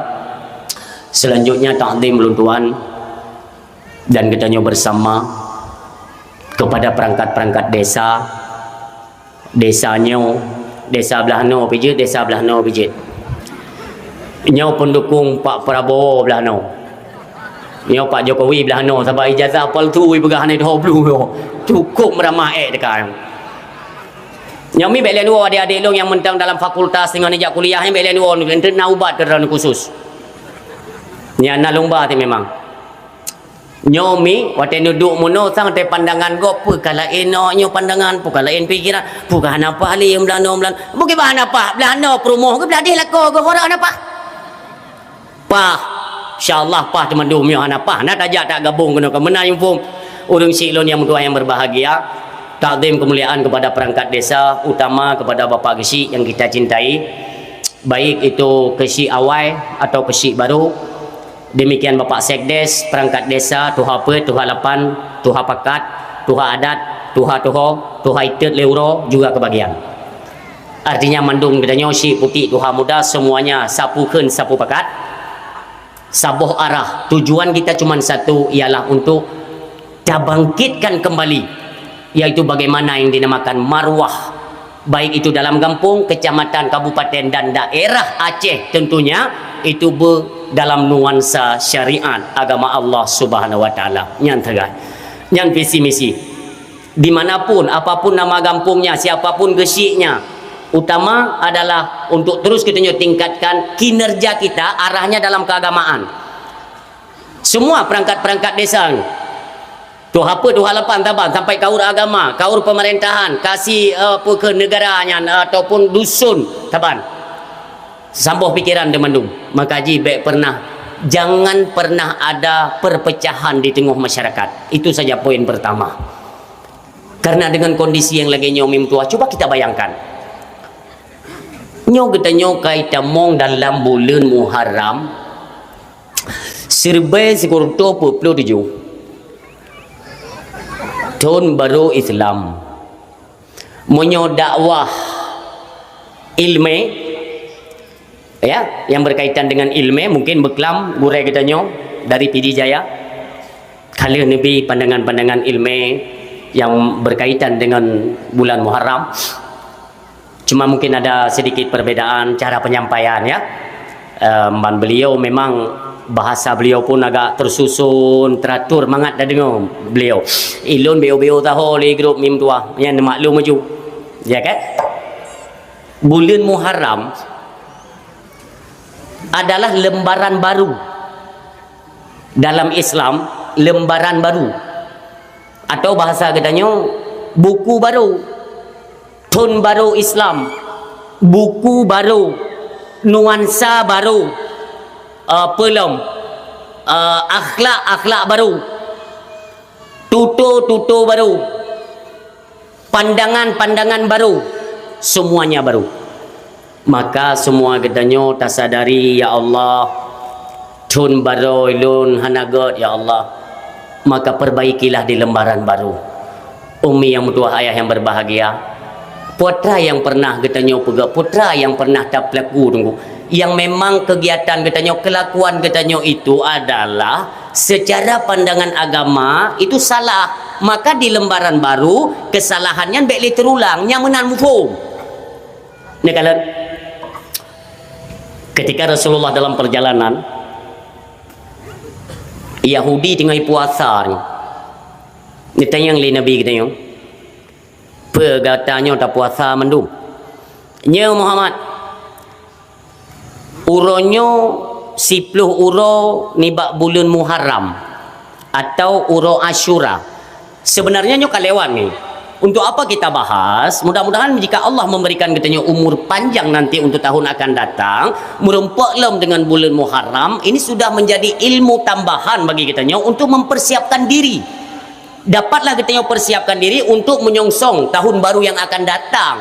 Selanjutnya takdim luntuan dan kita bersama kepada perangkat-perangkat desanya desa belah no pijit nyo pendukung Pak Prabowo belah no nyo Pak Jokowi belah no sebab ijazah paltu pegah ni 20 cukup meramah dekat nyo mi belen wo adik-adik long yang mentang dalam fakultas dengan ijak kuliah yang belen wo ente naubat kerana khusus ni ana lomba ti memang nyomi wate duduk mono sang te pandangan go pu kala enoknya pandangan pu kala en pikiran pu kan apa ali yang belano bukan bahan apa belano promo ke beladih lako go hora apa pah insyaallah pah teman dum yo apa nak ajak tak gabung kena ke menang pun urang silon yang tua yang berbahagia takdim kemuliaan kepada perangkat desa utama kepada Bapak Gesi yang kita cintai baik itu Gesi awal atau Gesi baru. Demikian Bapak Sekdes, perangkat desa, Tuha Pet, Tuha Lapan, Tuha Pakat, Tuha Adat, Tuha Toho, Tuha Itet Leuro juga kebagian. Artinya mandung gedanya si putih duha muda semuanya sapukeun sapu pakat. Sabuh arah. Tujuan kita cuma satu, ialah untuk bangkitkan kembali, yaitu bagaimana yang dinamakan marwah, baik itu dalam kampung, kecamatan, kabupaten dan daerah Aceh tentunya, itu dalam nuansa syariat agama Allah Subhanahu wa taala. Nyan tegas. Nyan visi misi. Dimanapun, apapun nama kampungnya, siapapun gesiknya, utama adalah untuk terus kita tingkatkan kinerja kita, arahnya dalam keagamaan. Semua perangkat-perangkat desa tu apa tu halapan taban sampai kaur agama, kaur pemerintahan, kasih apa ke negaranya ataupun dusun taban. Sambuh pikiran demandung. Maka ji baik pernah, jangan pernah ada perpecahan di tengah masyarakat. Itu saja poin pertama. Karena dengan kondisi yang lagi nyomim tua, coba kita bayangkan. Kita kaita mong dalam bulan Muharram, serba sekurto 27 tahun baru Islam, menyo dakwah ilmu, ya, yang berkaitan dengan ilmu, mungkin beklam gurai kita dari PD Jaya, kali nabi pandangan-pandangan ilmu yang berkaitan dengan bulan Muharram. Cuma mungkin ada sedikit perbedaan cara penyampaian, ya. Beliau memang bahasa beliau pun agak tersusun, teratur, mangat dah dengar beliau. Ilun beo-beo tahu li grup mim tua, yang maklum maju. Ya kan? Bulan Muharram adalah lembaran baru. Dalam Islam, lembaran baru. Atau bahasa katanya buku baru. Tahun baru Islam. Buku baru. Nuansa baru. Akhlak baru, tutur baru, pandangan baru, semuanya baru. Maka semua katanya tasadari, ya Allah, tun baru ilun hanagot, ya Allah, maka perbaikilah di lembaran baru. Umi yang mutua, ayah yang berbahagia, putra yang pernah katanya putra yang pernah tak pelaku tunggu, yang memang kegiatan katanya, kelakuan katanya itu adalah secara pandangan agama itu salah, maka di lembaran baru kesalahannya baik terulang, yang menan mufhum. Ini kalian ketika Rasulullah dalam perjalanan Yahudi tengah puasa ni tanya yang Nabi katanya, pegatanya tak puasa mendung nya Muhammad uronyo 10 uro nibak bulan Muharram atau uro Ashura. Sebenarnya nyo kalewat nih. Untuk apa kita bahas? Mudah-mudahan jika Allah memberikan katanya umur panjang nanti untuk tahun akan datang, merempak lem dengan bulan Muharram, ini sudah menjadi ilmu tambahan bagi katanya untuk mempersiapkan diri. Dapatlah katanya persiapkan diri untuk menyongsong tahun baru yang akan datang.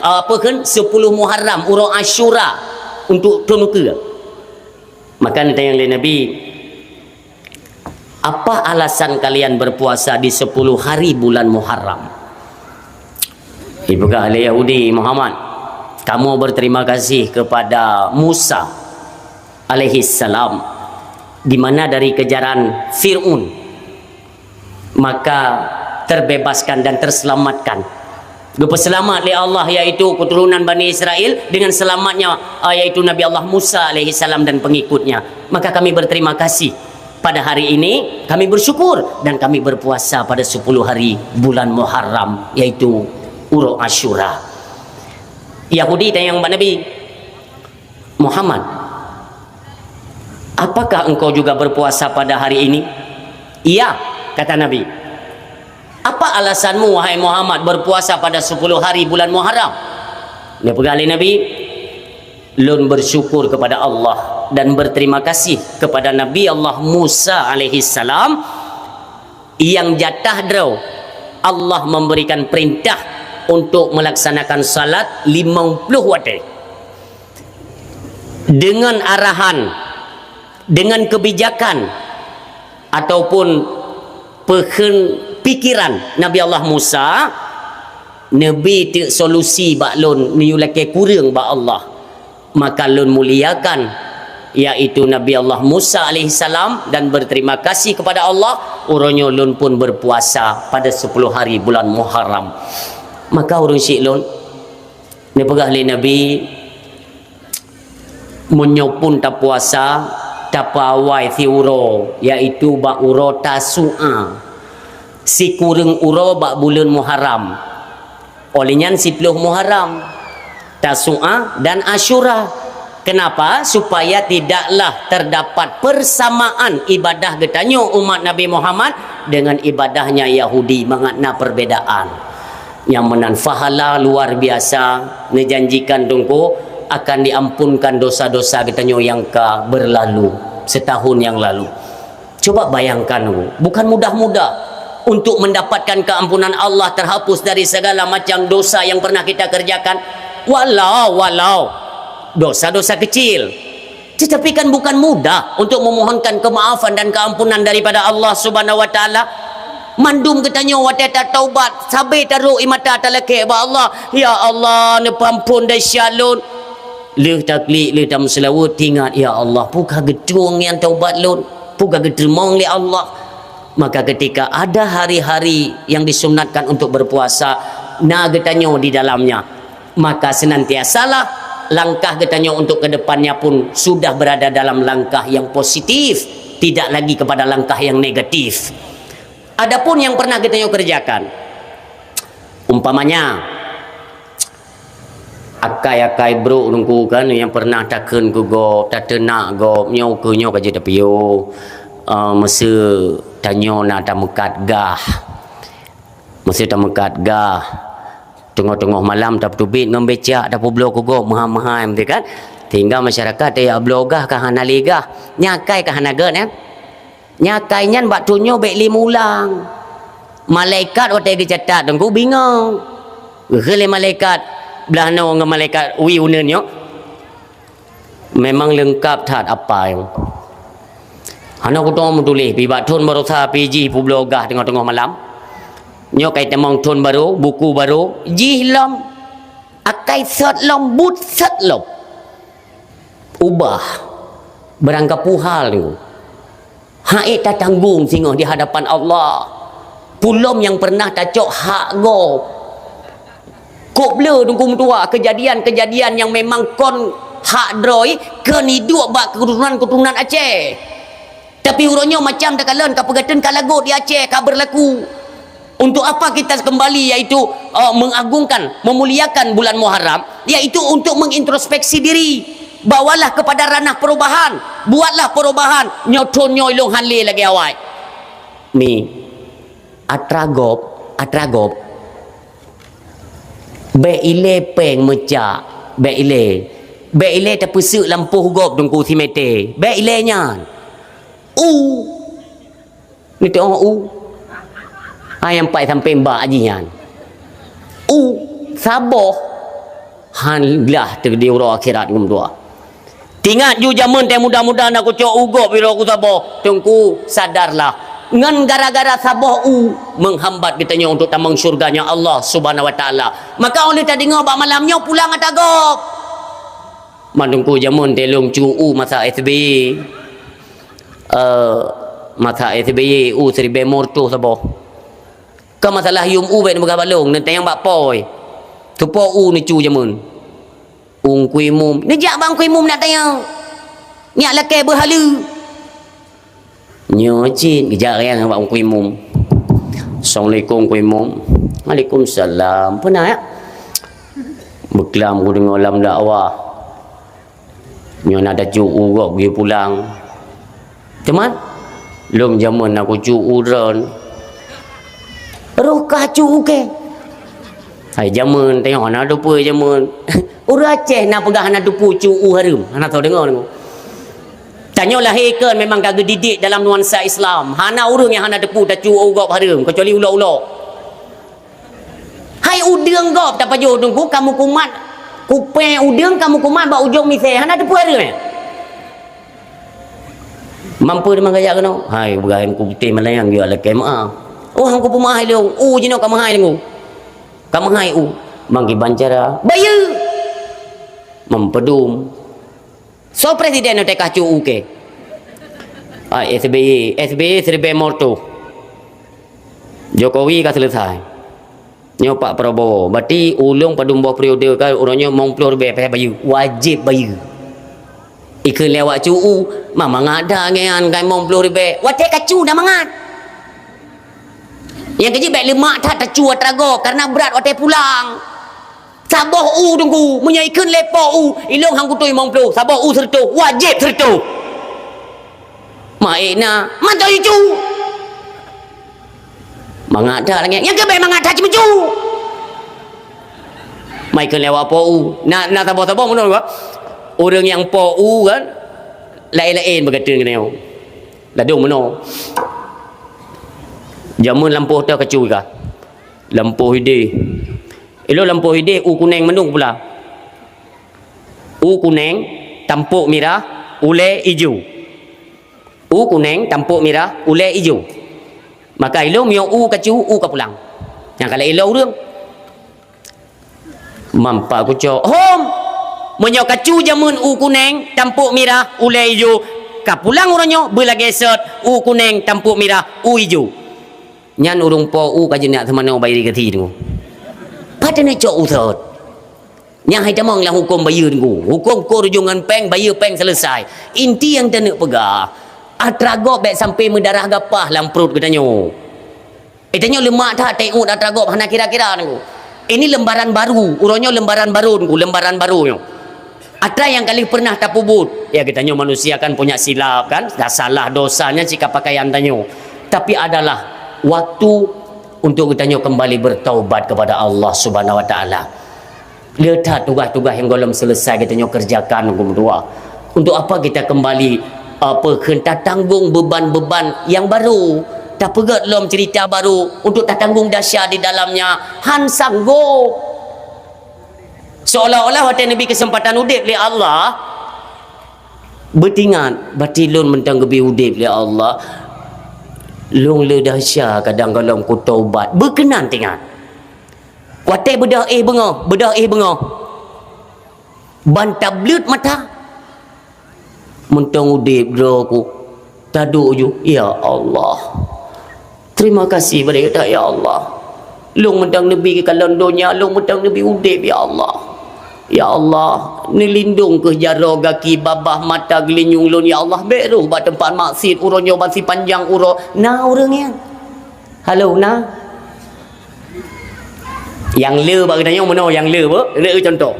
Apa kan 10 Muharram uro Ashura untuk tunuka. Maka ditanya oleh Nabi, apa alasan kalian berpuasa di 10 hari bulan Muharram? Ibu ahli Yahudi, Muhammad, kamu berterima kasih kepada Musa alaihi salam, di mana dari kejaran Fir'aun maka terbebaskan dan terselamatkan. Selamat oleh Allah, yaitu keturunan Bani Israel dengan selamatnya yaitu Nabi Allah Musa alaihi salam dan pengikutnya. Maka kami berterima kasih pada hari ini, kami bersyukur dan kami berpuasa pada 10 hari bulan Muharram, yaitu uro Ashura. Yahudi tanya kepada Nabi Muhammad, apakah engkau juga berpuasa pada hari ini? Iya, kata Nabi. Apa alasanmu wahai Muhammad berpuasa pada 10 hari bulan Muharram? Dia pegali Nabi, lun bersyukur kepada Allah dan berterima kasih kepada Nabi Allah Musa alaihi salam yang jatah draw Allah memberikan perintah untuk melaksanakan salat 50 waktu dengan arahan, dengan kebijakan ataupun pikiran Nabi Allah Musa, Nabi tu solusi bak lun niu laki kurang bak Allah. Maka lun muliakan iaitu Nabi Allah Musa alaihissalam dan berterima kasih kepada Allah. Uronyo lun pun berpuasa pada 10 hari bulan Muharram. Maka urun syik lun ni pegah li Nabi menyopun ta puasa tapawai si uro iaitu bak uro Tasu'a. Si kurang uro bak bulan Muharram. Olehnya 10 Muharram, Tasu'a dan Asyura. Kenapa? Supaya tidaklah terdapat persamaan ibadah getanyo umat Nabi Muhammad dengan ibadahnya Yahudi, mengenai perbedaan. Yang menan fahala luar biasa, menjanjikan tunggu akan diampunkan dosa-dosa getanyo yang berlalu setahun yang lalu. Coba bayangkan, bukan mudah-mudah untuk mendapatkan keampunan Allah, terhapus dari segala macam dosa yang pernah kita kerjakan, walau dosa-dosa kecil. Tetapi kan bukan mudah untuk memohonkan kemaafan dan keampunan daripada Allah Subhanahu wa taala. Mandum katanya watata taubat sabai taruh imata talake ba Allah, ya Allah ne pampun dasyalun leh taklik leh tam selawat ingat ya Allah puka gedung yang taubat lun puka gedemong li Allah. Maka ketika ada hari-hari yang disunatkan untuk berpuasa na getanyo di dalamnya, maka senantiasalah langkah getanyo untuk kedepannya pun sudah berada dalam langkah yang positif, tidak lagi kepada langkah yang negatif. Adapun yang pernah getanyo kerjakan, umpamanya akai-akai bro nunggu kan yang pernah takun ku go tatenak go nyau ke nyau kaje tapio masa tanyo na tamekat gah, masa tamekat gah tengah-tengah malam tak tubit membecak tak blok go maham-maham tu kan, tinggal masyarakat ya blogah ka hana ligah nyakai ka hana gen nyakai nyan bak tunyo bek limulang malaikat otai dicatat tengku bingung gele malaikat belah no dengan malaikat wi unenyo memang lengkap tat apa yang hana ku tong tulis pi bak tun baru sa piji pu blogah tengah-tengah malam nyo kai temong tun baru buku baru jihlam akai set lom but set lom ubah berangkap puhal tu haik tak tanggung singoh di hadapan Allah. Pulom yang pernah tacok hak go kok blur tunggu tua kejadian-kejadian yang memang kon hak droi ke ni duk bak keturunan Aceh. Tapi uronyo macam dak kalen ka pegaten ka lagu di Aceh ka berlaku. Untuk apa kita kembali iaitu mengagungkan, memuliakan bulan Muharram, iaitu untuk mengintrospeksi diri. Bawalah kepada ranah perubahan, buatlah perubahan, nyoton nyoilong hanli lagi awai mi atragop be ile peng mecak be ile tak pusuk lampu gop tungku si mete be ile nya ni tu ayam pai sampai mbak ajian saboh hanlah terdi ura akhirat ngumdua. Tingat ju jamun teh mudah-mudah nak kucok ugop bila aku saboh. Tungku sadarlah. Ngan gara-gara saboh menghambat kitanya untuk tamang syurganya Allah Subhanahu wa taala. Maka oleh tak dengar bak malamnya pulang atagop. Mandungku jamun teh long cu masa SBY. Masa SBY seribe morto saboh. Ka masalah yum bet megah balong nanti yang bak poi. Tu po ni cu jamun. Kuih mum nejak bang kuih mum nak tanya nyak lakai berhala nyocin kejak yang bang kuih mum. Assalamualaikum kuih mum. Waalaikumsalam. Pernah ya berkelam ku dengar dalam dakwah nyo nak ada cu'u kok pergi pulang teman lom zaman aku cu'u dron rukah cu'u ke hai zaman tengok nak ada apa zaman orang Aceh nak pegah nak dupu cu'u harum. Hana tahu dengar dengar. Tanya lahir kan memang kagak didik dalam nuansa Islam. Hana urang yang hana dupu dah cu'u gop harum kecuali ulok-ulok. Hai udang gop tak pajo tunggu kamu kumat. Kupeng udang kamu kumat bak ujung misai. Hana dupu harum. Mampu dia mengajak kena. Hai bukan ku putih melayang dia lah kema. Oh hangku pemahai lu. Jino kamu hai dengu. kamu hai u mangki bancara bayu mempedum so presiden te kacu uke SBY serbe morto Jokowi ka selesai nyo Pak Prabowo berarti ulung padumbo periode ka uronyo mong plur be bayu wajib bayu ikut lewat cu mama ngada ngean kai mong plur be wate kacu dah mangat yang kerja baik lemak tak tercu atrago karena berat wate pulang saboh tunggu menyaikan lepo ilong hang kutui mong plur saboh sertu wajib sertu maina mantau itu mangada lagi yang ke baik mangada cuma cu Michael lewat po na tabo-tabo mun orang yang po kan lain-lain berkata kena ladung meno jamun lampu tu kacui ka lampu hide elo lampu hide kuning menung pula kuning tampuk merah ule hijau kuning tampuk merah ule hijau maka elo mio kacu ka pulang yang kalau elo urang mampa ku cok hom menyo kacu jamun kuning tampuk merah ule hijau ka pulang uranyo bela geset kuning tampuk merah hijau nyan urung po ka jenak semana bayar ke ti tu pada nak cok usut yang hai tamang lah hukum bayar tu hukum ko rujungan peng bayar peng selesai inti yang tak nak pegang atragop baik sampai mendarah gapah dalam perut katanya tanya lemak tak tengok atragop hana kira-kira tu ini lembaran baru uronyo lembaran baru tu lembaran baru Atra yang kali pernah tapubut ya kita nyo manusia kan punya silap kan dah salah dosanya jika pakaian tanyo tapi adalah waktu untuk kita nyo kembali bertaubat kepada Allah Subhanahu Wa Taala lihat tugas-tugas yang belum selesai kita nyo kerjakan berdua untuk apa kita kembali kita tanggung beban-beban yang baru tak pegat lom cerita baru untuk tak tanggung dahsyat di dalamnya han sanggup seolah-olah waktu Nabi kesempatan udip oleh Allah bertingat berarti lon mentang gebi udip oleh Allah long le dahsyat kadang-kadang ku taubat berkenan tingat waktu bedah bengah ban tablet mata mentang udip ku taduk ju ya Allah terima kasih pada kita ya Allah long mentang Nabi ke kalan dunia long mentang Nabi udip ya Allah ni lindung ke jaro gaki babah mata gelinyung lon ya Allah beru ba tempat maksud uronyo basi panjang uro na orangnya halo na yang le ba katanya meno yang le ba le contoh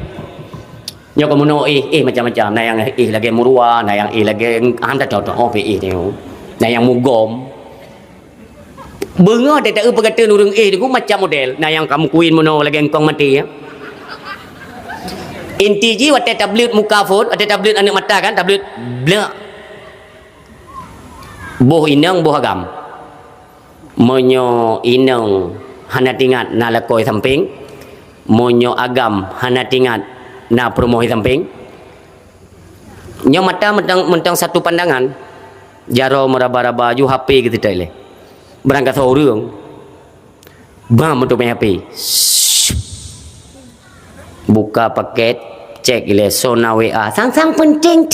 nyo ko meno macam-macam na yang lagi murua na yang lagi anda contoh ni na yang mugom benga tak berkata urang tu macam model na yang kamu kuin meno lagi engkong mati ya inti ji waktu tablet muka phone waktu tablet anak mata kan tablet blak boh inang boh agam monyo inang hana tingat na lakoi samping monyo agam hana tingat na promohi samping nyo mata mentang satu pandangan jaro meraba-raba ju HP gitu tak le berangkat seorang bam untuk main HP buka paket cek ile sona WA sang-sang penting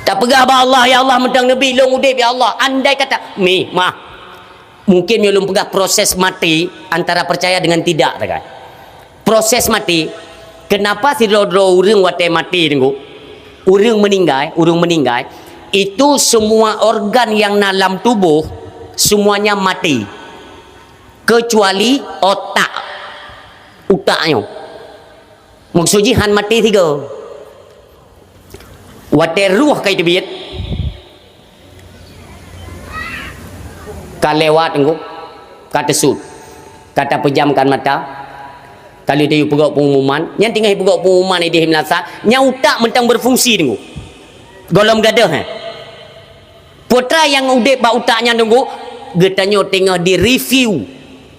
tak pegah ba Allah ya Allah mentang Nabi long udip ya Allah andai kata mungkin belum pegah proses mati antara percaya dengan tidak kan proses mati kenapa si dro urang wate mati tunggu urang meninggal itu semua organ yang dalam tubuh semuanya mati kecuali otaknya maksudnya han mati tiga wate ruh kai tebit kalewat engko kata sud kata pejamkan mata kali dia pegak pengumuman yang tinggal pegak pengumuman di himlasa nya utak mentang berfungsi tunggu golom gadah putra yang udip ba utaknya tunggu getanyo tengah di review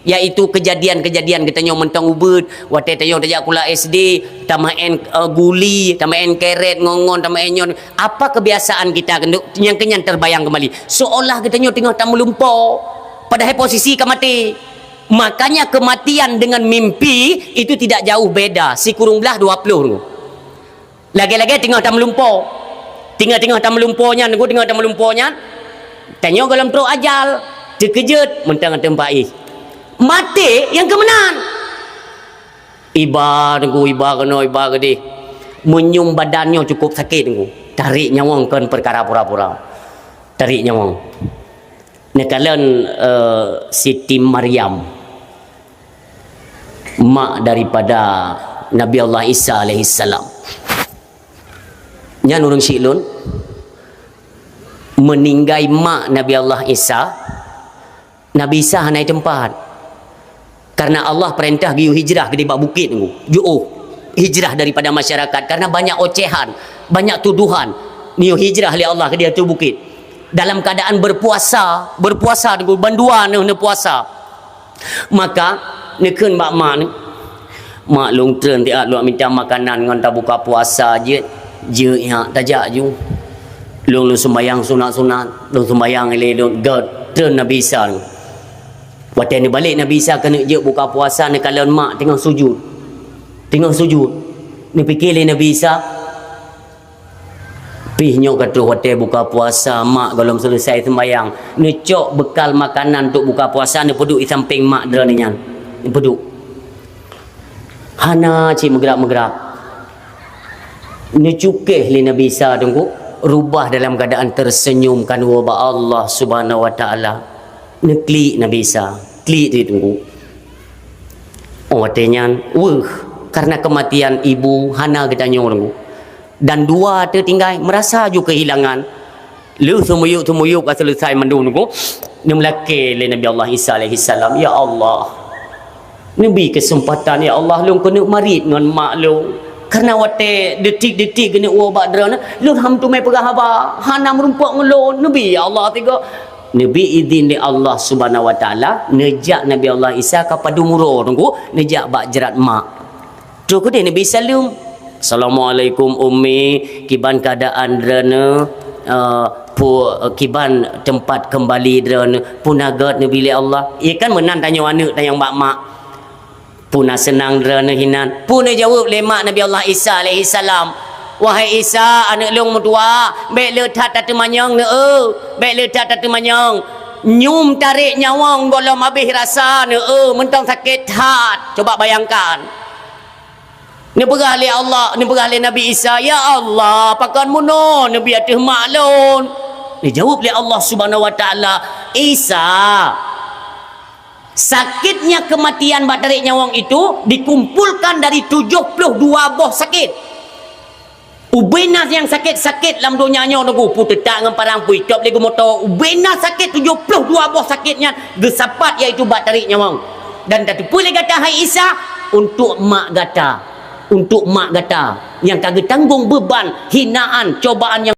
yaitu kejadian-kejadian kita mentang ubud waktu tanyo tajak kula SD tamaen guli tamaen keret ngongon tamaen nyon apa kebiasaan kita yang kenyan terbayang kembali seolah kita tengah tak melumpuh padahal posisi ke mati Makanya kematian dengan mimpi itu tidak jauh beda. Si kurung belah 20 tu. Lagi-lagi tengah tam lumpur. Tengah-tengah tam lumpurnya, tengah tam lumpurnya. Tanya dalam teruk ajal. Terkejut mentang tempat mati yang kemenang. Iba kena gede. Menyum badannya cukup sakit tunggu. Tarik nyawang kan perkara pura-pura. Tarik nyawang. Nekalan Siti Maryam, mak daripada Nabi Allah Isa alaihissalam. Nya nurung silun meninggai mak Nabi Allah Isa. Nabi Isa hanai tempat. Karena Allah perintah giu hijrah ke di bak bukit tunggu. Hijrah daripada masyarakat karena banyak ocehan, banyak tuduhan. Niu hijrah oleh Allah ke dia tu bukit. Dalam keadaan berpuasa tunggu bandua ne puasa. Maka nekeun mak ni. Mak long tren tiat luak minta makanan ngan tak buka puasa je ya tajak ju. Long sembayang sunat-sunat, long sembayang ele long god tren Nabi Isa. Waktu ni balik Nabi Isa kena je buka puasa ni kalau mak tengah sujud. Ni fikir le Nabi Isa pihnya kata hotel buka puasa mak kalau selesai sembayang ni cok bekal makanan untuk buka puasa ni peduk di samping mak dera ni nyan. Ni peduk. Hana cik megrak-megrak. Ni cukih li Nabi Isa tunggu rubah dalam keadaan tersenyumkan wabah Allah Subhanahu wa taala. Ni klik Nabi Isa. Klik dia tunggu. Oh katanya, karena kematian ibu hana kita tunggu. Dan dua tertinggal merasa juga kehilangan. Lu semuyuk selesai mandu tunggu. Ni melaki le Nabi Allah Isa alaihi salam, ya Allah. Nabi kesempatan ya Allah lu kena marit dengan mak lu. Karena wate detik-detik kena ubat dera lu ham tu mai perah haba. Hana merumpuk ngelon Nabi ya Allah tiga. Nabi izin di Allah Subhanahu wa taala nejak Nabi Allah Isa kepada muro tunggu nejak bak jerat mak. Tu ke dia Nabi sallam. Assalamualaikum ummi, kiban keadaan drana kiban tempat kembali drana punagat Nabi li Allah. Ia kan menan tanya anak tanya mak. Puna senang drana hinan. Puna jawab le mak Nabi Allah Isa alaihi salam. Wahai Isa, anak long mertua, baik letat tatu manyang ne baik letat tatu manyang. Nyum tarik nyawang golom habis rasa ne mentang sakit hat. Coba bayangkan. Ni perah le Allah, ni perah le Nabi Isa, ya Allah, pakan muno Nabi atih maklun. Ni jawab le Allah Subhanahu wa taala, Isa, sakitnya kematian bak tarik nyawang itu dikumpulkan dari 72 buah sakit. Ubenas yang sakit-sakit dalam dunianya nunggu putetak dengan parang pui top lagi motor. Ubenas sakit 72 buah sakitnya gesapat iaitu bak tarik nyawang. Dan tadi boleh kata hai Isa untuk mak gata. Untuk mak gata yang kagak tanggung beban hinaan cobaan yang